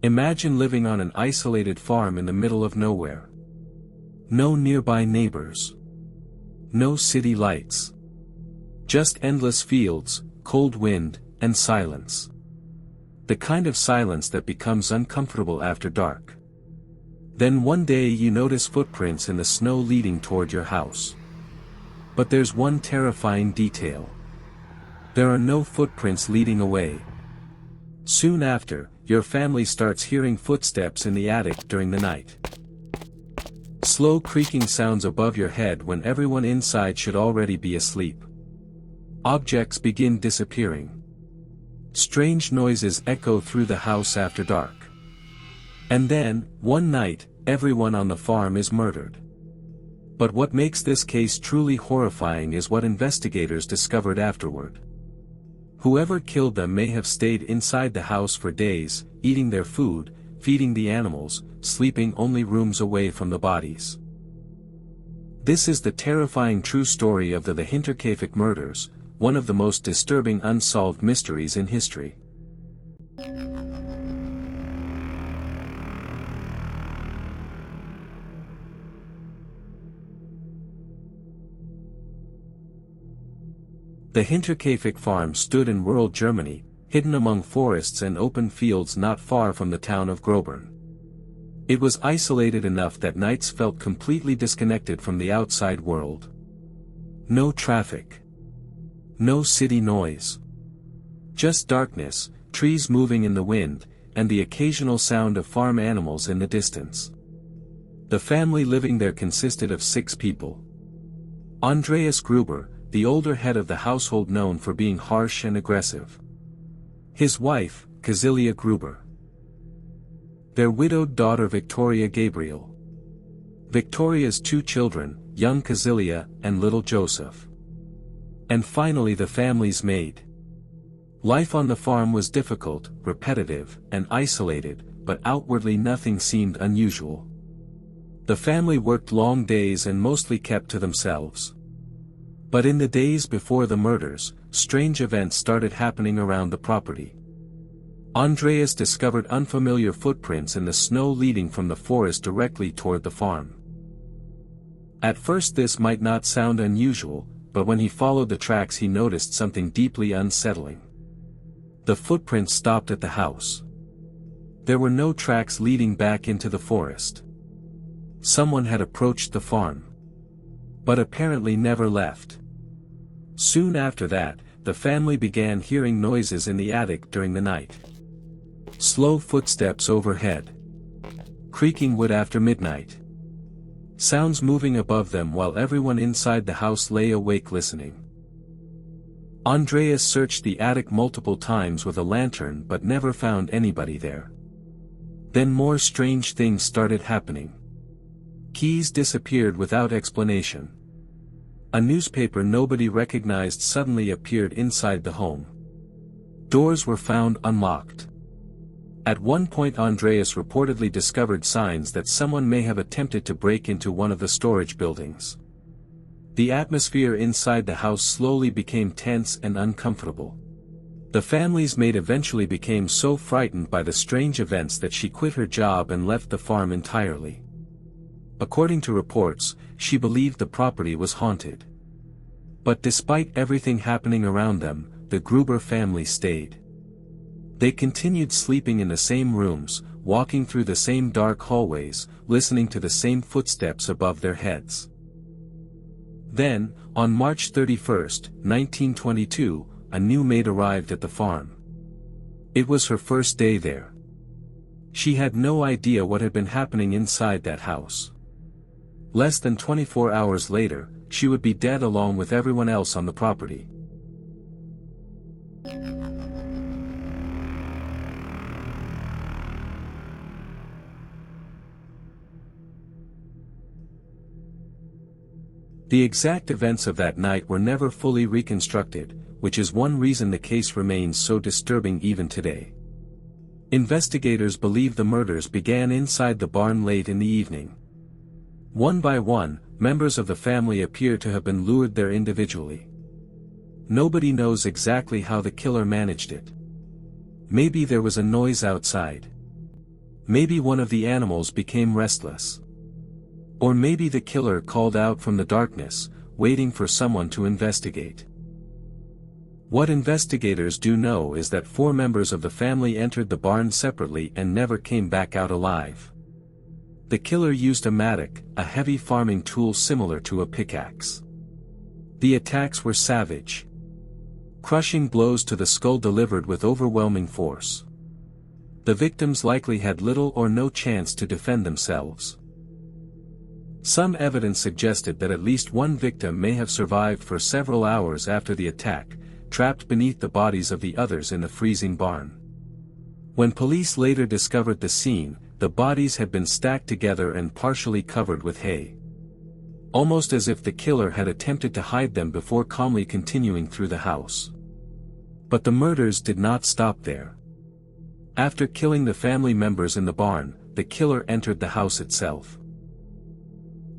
Imagine living on an isolated farm in the middle of nowhere. No nearby neighbors. No city lights. Just endless fields, cold wind, and silence. The kind of silence that becomes uncomfortable after dark. Then one day you notice footprints in the snow leading toward your house. But there's one terrifying detail. There are no footprints leading away. Soon after, your family starts hearing footsteps in the attic during the night. Slow creaking sounds above your head when everyone inside should already be asleep. Objects begin disappearing. Strange noises echo through the house after dark. And then, one night, everyone on the farm is murdered. But what makes this case truly horrifying is what investigators discovered afterward. Whoever killed them may have stayed inside the house for days, eating their food, feeding the animals, sleeping only rooms away from the bodies. This is the terrifying true story of the Hinterkaifeck Murders, one of the most disturbing unsolved mysteries in history. The Hinterkaifeck farm stood in rural Germany, hidden among forests and open fields not far from the town of Grobern. It was isolated enough that nights felt completely disconnected from the outside world. No traffic. No city noise. Just darkness, trees moving in the wind, and the occasional sound of farm animals in the distance. The family living there consisted of 6 people. Andreas Gruber, the older head of the household known for being harsh and aggressive. His wife, Cecilia Gruber. Their widowed daughter Victoria Gabriel. Victoria's 2 children, young Cecilia and little Joseph. And finally the family's maid. Life on the farm was difficult, repetitive, and isolated, but outwardly nothing seemed unusual. The family worked long days and mostly kept to themselves. But in the days before the murders, strange events started happening around the property. Andreas discovered unfamiliar footprints in the snow leading from the forest directly toward the farm. At first this might not sound unusual, but when he followed the tracks he noticed something deeply unsettling. The footprints stopped at the house. There were no tracks leading back into the forest. Someone had approached the farm. But apparently never left. Soon after that, the family began hearing noises in the attic during the night. Slow footsteps overhead. Creaking wood after midnight. Sounds moving above them while everyone inside the house lay awake listening. Andreas searched the attic multiple times with a lantern but never found anybody there. Then more strange things started happening. Keys disappeared without explanation. A newspaper nobody recognized suddenly appeared inside the home. Doors were found unlocked. At one point Andreas reportedly discovered signs that someone may have attempted to break into one of the storage buildings. The atmosphere inside the house slowly became tense and uncomfortable. The family's maid eventually became so frightened by the strange events that she quit her job and left the farm entirely. According to reports, she believed the property was haunted. But despite everything happening around them, the Gruber family stayed. They continued sleeping in the same rooms, walking through the same dark hallways, listening to the same footsteps above their heads. Then, on March 31, 1922, a new maid arrived at the farm. It was her first day there. She had no idea what had been happening inside that house. Less than 24 hours later, she would be dead along with everyone else on the property. The exact events of that night were never fully reconstructed, which is one reason the case remains so disturbing even today. Investigators believe the murders began inside the barn late in the evening. One by one, members of the family appear to have been lured there individually. Nobody knows exactly how the killer managed it. Maybe there was a noise outside. Maybe one of the animals became restless. Or maybe the killer called out from the darkness, waiting for someone to investigate. What investigators do know is that 4 members of the family entered the barn separately and never came back out alive. The killer used a mattock, a heavy farming tool similar to a pickaxe. The attacks were savage. Crushing blows to the skull delivered with overwhelming force. The victims likely had little or no chance to defend themselves. Some evidence suggested that at least one victim may have survived for several hours after the attack, trapped beneath the bodies of the others in the freezing barn. When police later discovered the scene, the bodies had been stacked together and partially covered with hay. Almost as if the killer had attempted to hide them before calmly continuing through the house. But the murders did not stop there. After killing the family members in the barn, the killer entered the house itself.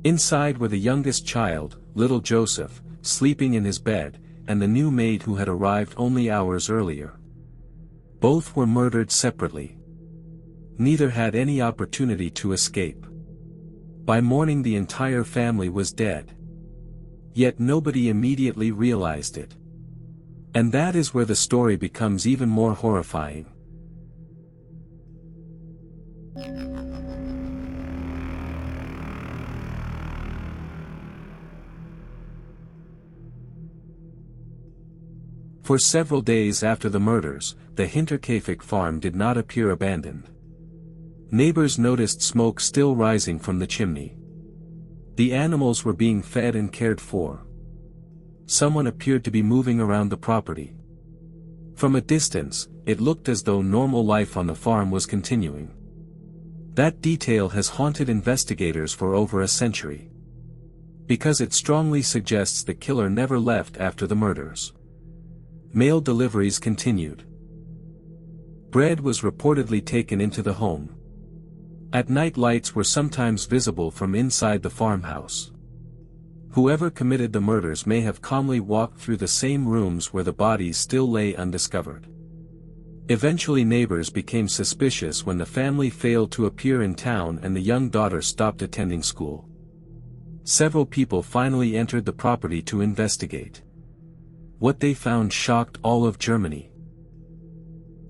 Inside were the youngest child, little Joseph, sleeping in his bed, and the new maid who had arrived only hours earlier. Both were murdered separately. Neither had any opportunity to escape. By morning the entire family was dead. Yet nobody immediately realized it. And that is where the story becomes even more horrifying. For several days after the murders, the Hinterkaifeck farm did not appear abandoned. Neighbors noticed smoke still rising from the chimney. The animals were being fed and cared for. Someone appeared to be moving around the property. From a distance, it looked as though normal life on the farm was continuing. That detail has haunted investigators for over a century. Because it strongly suggests the killer never left after the murders. Mail deliveries continued. Bread was reportedly taken into the home. At night lights were sometimes visible from inside the farmhouse. Whoever committed the murders may have calmly walked through the same rooms where the bodies still lay undiscovered. Eventually neighbors became suspicious when the family failed to appear in town and the young daughter stopped attending school. Several people finally entered the property to investigate. What they found shocked all of Germany.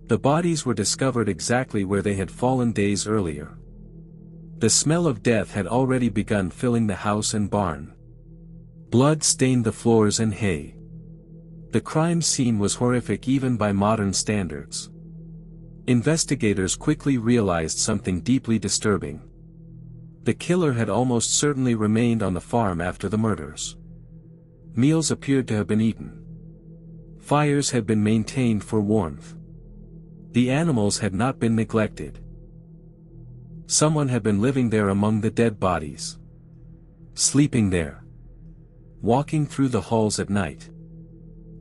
The bodies were discovered exactly where they had fallen days earlier. The smell of death had already begun filling the house and barn. Blood stained the floors and hay. The crime scene was horrific even by modern standards. Investigators quickly realized something deeply disturbing. The killer had almost certainly remained on the farm after the murders. Meals appeared to have been eaten. Fires had been maintained for warmth. The animals had not been neglected. Someone had been living there among the dead bodies. Sleeping there. Walking through the halls at night.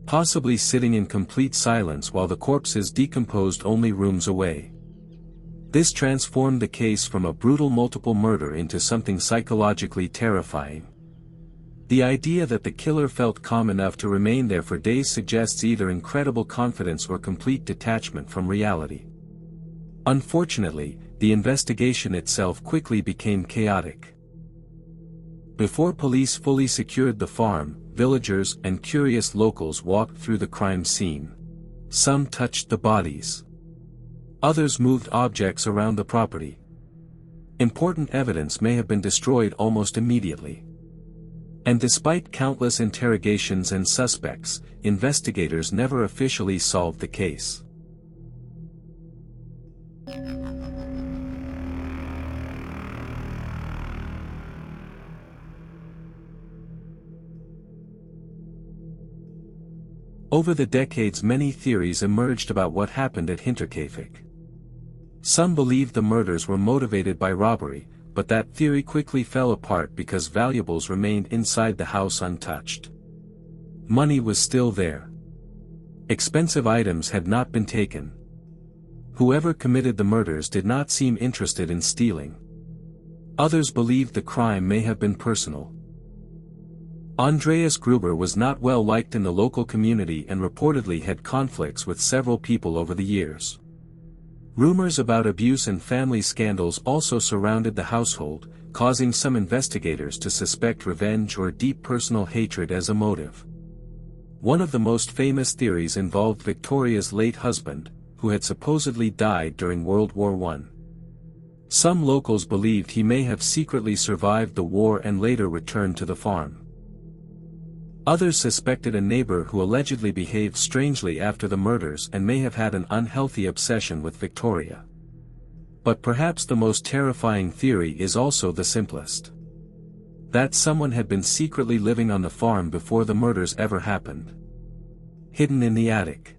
Possibly sitting in complete silence while the corpses decomposed only rooms away. This transformed the case from a brutal multiple murder into something psychologically terrifying. The idea that the killer felt calm enough to remain there for days suggests either incredible confidence or complete detachment from reality. Unfortunately, the investigation itself quickly became chaotic. Before police fully secured the farm, villagers and curious locals walked through the crime scene. Some touched the bodies. Others moved objects around the property. Important evidence may have been destroyed almost immediately. And despite countless interrogations and suspects, investigators never officially solved the case. Over the decades many theories emerged about what happened at Hinterkaifeck. Some believed the murders were motivated by robbery, but that theory quickly fell apart because valuables remained inside the house untouched. Money was still there. Expensive items had not been taken. Whoever committed the murders did not seem interested in stealing. Others believed the crime may have been personal. Andreas Gruber was not well liked in the local community and reportedly had conflicts with several people over the years. Rumors about abuse and family scandals also surrounded the household, causing some investigators to suspect revenge or deep personal hatred as a motive. One of the most famous theories involved Victoria's late husband, who had supposedly died during World War I. Some locals believed he may have secretly survived the war and later returned to the farm. Others suspected a neighbor who allegedly behaved strangely after the murders and may have had an unhealthy obsession with Victoria. But perhaps the most terrifying theory is also the simplest. That someone had been secretly living on the farm before the murders ever happened. Hidden in the attic.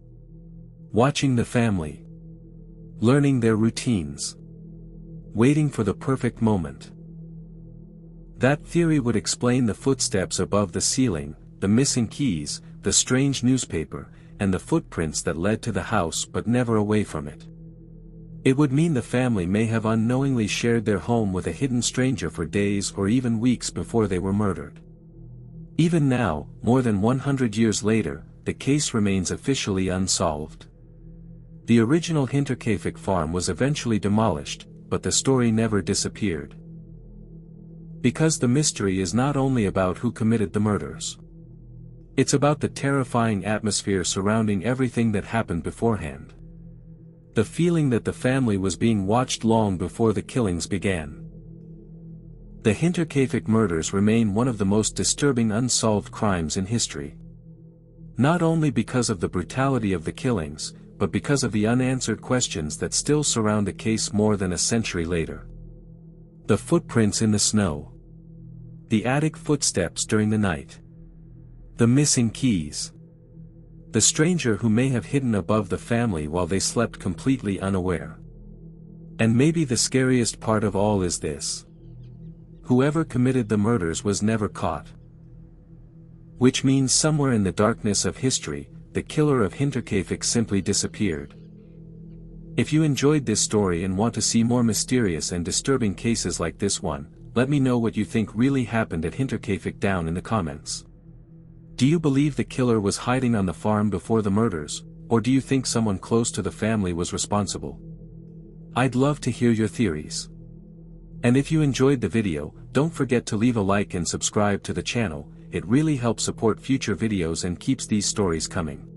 Watching the family. Learning their routines. Waiting for the perfect moment. That theory would explain the footsteps above the ceiling, the missing keys, the strange newspaper, and the footprints that led to the house but never away from it. It would mean the family may have unknowingly shared their home with a hidden stranger for days or even weeks before they were murdered. Even now, more than 100 years later, the case remains officially unsolved. The original Hinterkaifeck farm was eventually demolished, but the story never disappeared. Because the mystery is not only about who committed the murders. It's about the terrifying atmosphere surrounding everything that happened beforehand. The feeling that the family was being watched long before the killings began. The Hinterkaifeck murders remain one of the most disturbing unsolved crimes in history. Not only because of the brutality of the killings, but because of the unanswered questions that still surround the case more than a century later. The footprints in the snow. The attic footsteps during the night. The missing keys. The stranger who may have hidden above the family while they slept completely unaware. And maybe the scariest part of all is this. Whoever committed the murders was never caught. Which means somewhere in the darkness of history, the killer of Hinterkaifeck simply disappeared. If you enjoyed this story and want to see more mysterious and disturbing cases like this one, let me know what you think really happened at Hinterkaifeck down in the comments. Do you believe the killer was hiding on the farm before the murders, or do you think someone close to the family was responsible? I'd love to hear your theories. And if you enjoyed the video, don't forget to leave a like and subscribe to the channel. It really helps support future videos and keeps these stories coming.